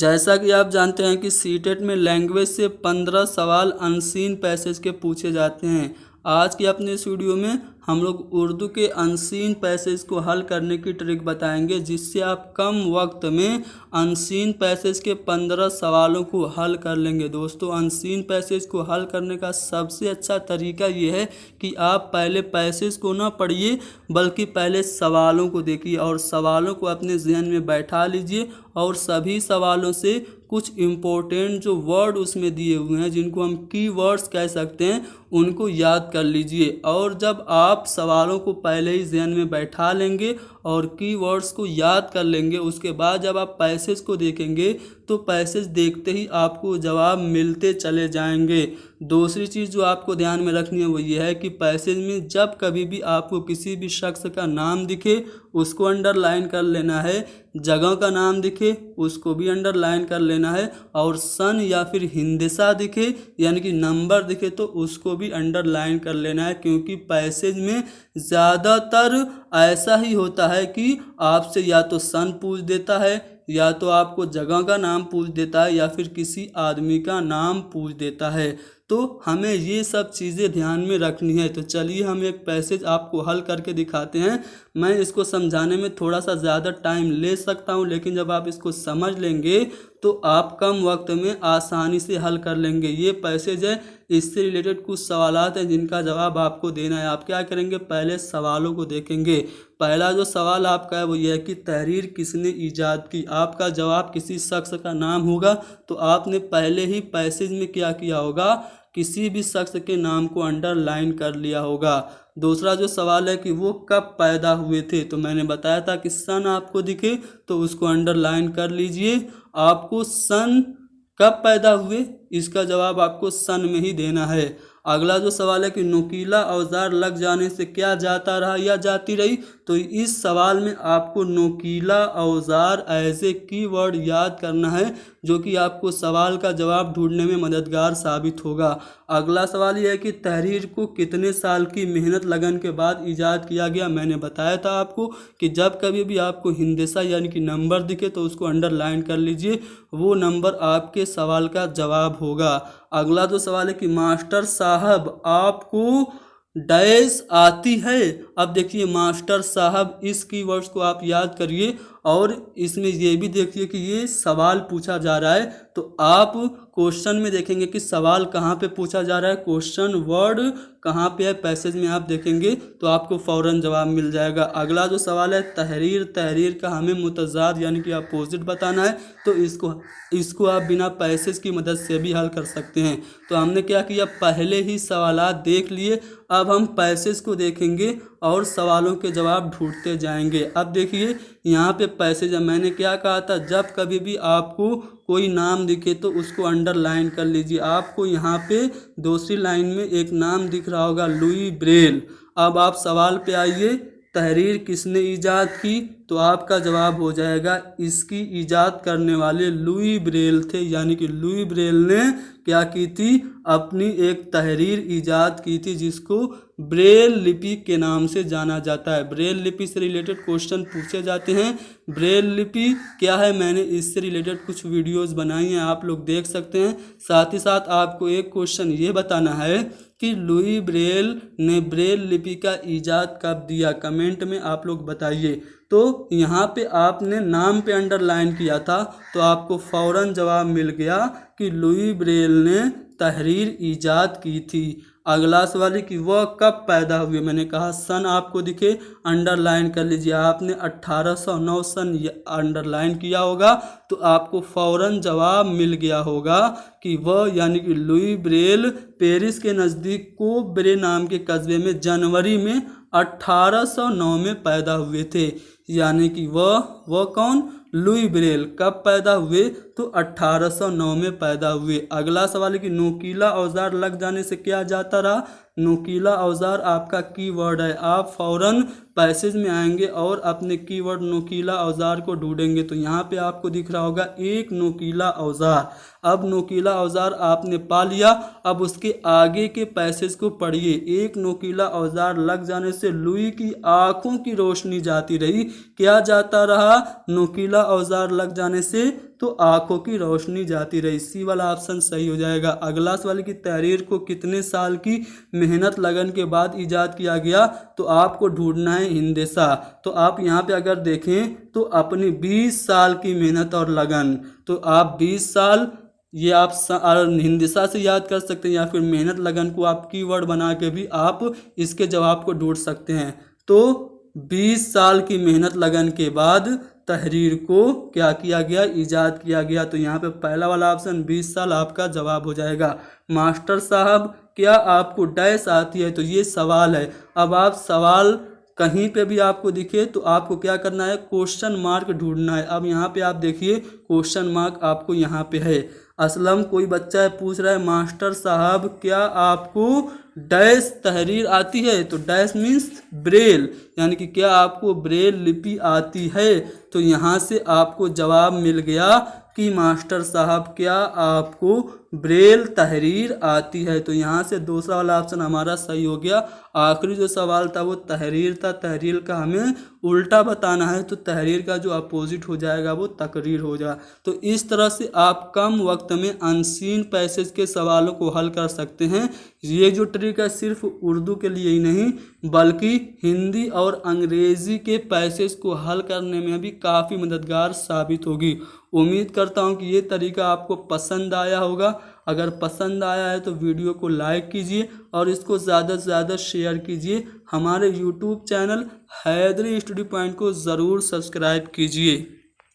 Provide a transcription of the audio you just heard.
जैसा कि आप जानते हैं कि सीटेट में लैंग्वेज से 15 सवाल अनसीन पैसेज के पूछे जाते हैं। आज की अपने इस वीडियो में हम लोग उर्दू के अनसीन पैसेज को हल करने की ट्रिक बताएंगे, जिससे आप कम वक्त में अनसीन पैसेज के 15 सवालों को हल कर लेंगे। दोस्तों, अनसीन पैसेज को हल करने का सबसे अच्छा तरीका ये है कि आप पहले पैसेज को ना पढ़िए, बल्कि पहले सवालों को देखिए और सवालों को अपने जहन में बैठा लीजिए और सभी सवालों से कुछ इम्पोर्टेंट जो वर्ड उसमें दिए हुए हैं, जिनको हम की वर्ड्स कह सकते हैं, उनको याद कर लीजिए। और जब आप सवालों को पहले ही जहन में बैठा लेंगे और की वर्ड्स को याद कर लेंगे, उसके बाद जब आप पैसेज को देखेंगे तो पैसेज देखते ही आपको जवाब मिलते चले जाएंगे। दूसरी चीज़ जो आपको ध्यान में रखनी है वो ये है कि पैसेज में जब कभी भी आपको किसी भी शख्स का नाम दिखे उसको अंडरलाइन कर लेना है, जगह का नाम दिखे उसको भी अंडरलाइन कर लेना है, और सन या फिर हिंदिसा दिखे यानी कि नंबर दिखे तो उसको भी अंडरलाइन कर लेना है। क्योंकि पैसेज में ज़्यादातर ऐसा ही होता है कि आपसे या तो सन पूछ देता है, या तो आपको जगह का नाम पूछ देता है, या फिर किसी आदमी का नाम पूछ देता है। तो हमें ये सब चीज़ें ध्यान में रखनी है। तो चलिए हम एक पैसेज आपको हल करके दिखाते हैं। मैं इसको समझाने में थोड़ा सा ज़्यादा टाइम ले सकता हूँ, लेकिन जब आप इसको समझ लेंगे तो आप कम वक्त में आसानी से हल कर लेंगे। ये पैसेज है, इससे रिलेटेड कुछ सवालात हैं जिनका जवाब आपको देना है। आप क्या करेंगे, पहले सवालों को देखेंगे। पहला जो सवाल आपका है वो ये है कि तहरीर किसने ईजाद की। आपका जवाब किसी शख्स का नाम होगा, तो आपने पहले ही पैसेज में क्या किया होगा, किसी भी शख्स के नाम को अंडरलाइन कर लिया होगा। दूसरा जो सवाल है कि वो कब पैदा हुए थे, तो मैंने बताया था कि सन आपको दिखे तो उसको अंडरलाइन कर लीजिए। आपको सन कब पैदा हुए, इसका जवाब आपको सन में ही देना है। अगला जो सवाल है कि नुकीला औजार लग जाने से क्या जाता रहा या जाती रही, तो इस सवाल में आपको नुकीला औजार एज ए कीवर्ड याद करना है, जो कि आपको सवाल का जवाब ढूंढने में मददगार साबित होगा। अगला सवाल यह है कि तहरीर को कितने साल की मेहनत लगन के बाद ईजाद किया गया। मैंने बताया था आपको कि जब कभी भी आपको हिंदिसा यानी कि नंबर दिखे तो उसको अंडरलाइन कर लीजिए, वो नंबर आपके सवाल का जवाब होगा। अगला जो सवाल है कि मास्टर साहब आपको डैश आती है। अब देखिए मास्टर साहब, इस कीवर्ड्स को आप याद करिए और इसमें ये भी देखिए कि ये सवाल पूछा जा रहा है, तो आप क्वेश्चन में देखेंगे कि सवाल कहाँ पे पूछा जा रहा है, क्वेश्चन वर्ड कहाँ पे है, पैसेज में आप देखेंगे तो आपको फ़ौरन जवाब मिल जाएगा। अगला जो सवाल है तहरीर, तहरीर का हमें मुतज़ाद यानी कि अपोजिट बताना है, तो इसको आप बिना पैसेज की मदद से भी हल कर सकते हैं। तो हमने क्या किया, पहले ही सवालात देख लिए, अब हम पैसेज को देखेंगे और सवालों के जवाब ढूंढते जाएंगे। अब देखिए यहाँ पे पैसेज मैंने क्या कहा था, जब कभी भी आपको कोई नाम दिखे तो उसको अंडरलाइन कर लीजिए। आपको यहाँ पे दूसरी लाइन में एक नाम दिख रहा होगा, लुई ब्रेल। अब आप सवाल पे आइए, तहरीर किसने ईजाद की, तो आपका जवाब हो जाएगा इसकी ईजाद करने वाले लुई ब्रेल थे। यानी कि लुई ब्रेल ने क्या की थी, अपनी एक तहरीर ईजाद की थी जिसको ब्रेल लिपि के नाम से जाना जाता है। ब्रेल लिपि से रिलेटेड क्वेश्चन पूछे जाते हैं। ब्रेल लिपि क्या है, मैंने इससे रिलेटेड कुछ वीडियोस बनाई हैं, आप लोग देख सकते हैं। साथ ही साथ आपको एक क्वेश्चन ये बताना है कि लुई ब्रेल ने ब्रेल लिपि का ईजाद कब दिया, कमेंट में आप लोग बताइए। तो यहाँ पे आपने नाम पे अंडरलाइन किया था तो आपको फ़ौरन जवाब मिल गया कि लुई ब्रेल ने तहरीर ईजाद की थी। अगला सवाल है कि वह कब पैदा हुए। मैंने कहा सन आपको दिखे अंडरलाइन कर लीजिए। आपने 1809 सन अंडरलाइन किया होगा तो आपको फ़ौरन जवाब मिल गया होगा कि वह यानी कि लुई ब्रेल पेरिस के नज़दीक कोब्रे नाम के कस्बे में जनवरी में 1809 में पैदा हुए थे। यानी कि वह कौन, लुई ब्रेल कब पैदा हुए, तो 1809 में पैदा हुए। अगला सवाल है कि नोकीला औजार लग जाने से क्या जाता रहा। नोकीला औजार आपका कीवर्ड है, आप फ़ौरन पैसेज में आएंगे और अपने कीवर्ड नोकीला औजार को ढूंढेंगे। तो यहाँ पे आपको दिख रहा होगा एक नोकीला औजार। अब नोकीला औजार आपने पा लिया, अब उसके आगे के पैसेज को पढ़िए। एक नोकीला औजार लग जाने से लुई की आंखों की रोशनी जाती रही। क्या जाता रहा? नोकीला औजार लग जाने से तो आंखों की रोशनी जाती रही। सी वाला ऑप्शन सही हो जाएगा। अगला सवाल की तहरीर को कितने साल की मेहनत लगन के बाद इजाद किया गया? तो आपको ढूंढना है हिंदसा। तो आप यहाँ पे अगर देखें तो अपनी 20 साल की मेहनत और लगन, तो आप 20 साल ये आप हिंदसा से याद कर सकते हैं, या फिर मेहनत लगन को आप कीवर्ड बना के भी आप इसके जवाब को ढूंढ सकते हैं। तो 20 साल की मेहनत लगन के बाद तहरीर को क्या किया गया? इजाद किया गया। तो यहाँ पे पहला वाला ऑप्शन 20 साल आपका जवाब हो जाएगा। मास्टर साहब क्या आपको डैश आती है? तो ये सवाल है। अब आप सवाल कहीं पे भी आपको दिखे तो आपको क्या करना है? क्वेश्चन मार्क ढूंढना है। अब यहाँ पे आप देखिए क्वेश्चन मार्क आपको यहाँ पे है। असलम कोई बच्चा है, पूछ रहा है मास्टर साहब क्या आपको डैश तहरीर आती है? तो डैश मीन्स ब्रेल, यानी कि क्या आपको ब्रेल लिपि आती है? तो यहाँ से आपको जवाब मिल गया कि मास्टर साहब क्या आपको ब्रेल तहरीर आती है। तो यहाँ से दूसरा वाला ऑप्शन हमारा सही हो गया। आखिरी जो सवाल था वो तहरीर था। तहरीर का हमें उल्टा बताना है, तो तहरीर का जो अपोजिट हो जाएगा वो तकरीर हो जाएगा। तो इस तरह से आप कम वक्त में अनसीन पैसेज के सवालों को हल कर सकते हैं। ये जो ट्रिक है सिर्फ उर्दू के लिए ही नहीं बल्कि हिंदी और अंग्रेज़ी के पैसेज को हल करने में भी काफ़ी मददगार साबित होगी। उम्मीद करता हूँ कि ये तरीका आपको पसंद आया होगा। अगर पसंद आया है तो वीडियो को लाइक कीजिए और इसको ज़्यादा से ज़्यादा शेयर कीजिए। हमारे YouTube channel Haidari study point को ज़रूर सब्सक्राइब कीजिए।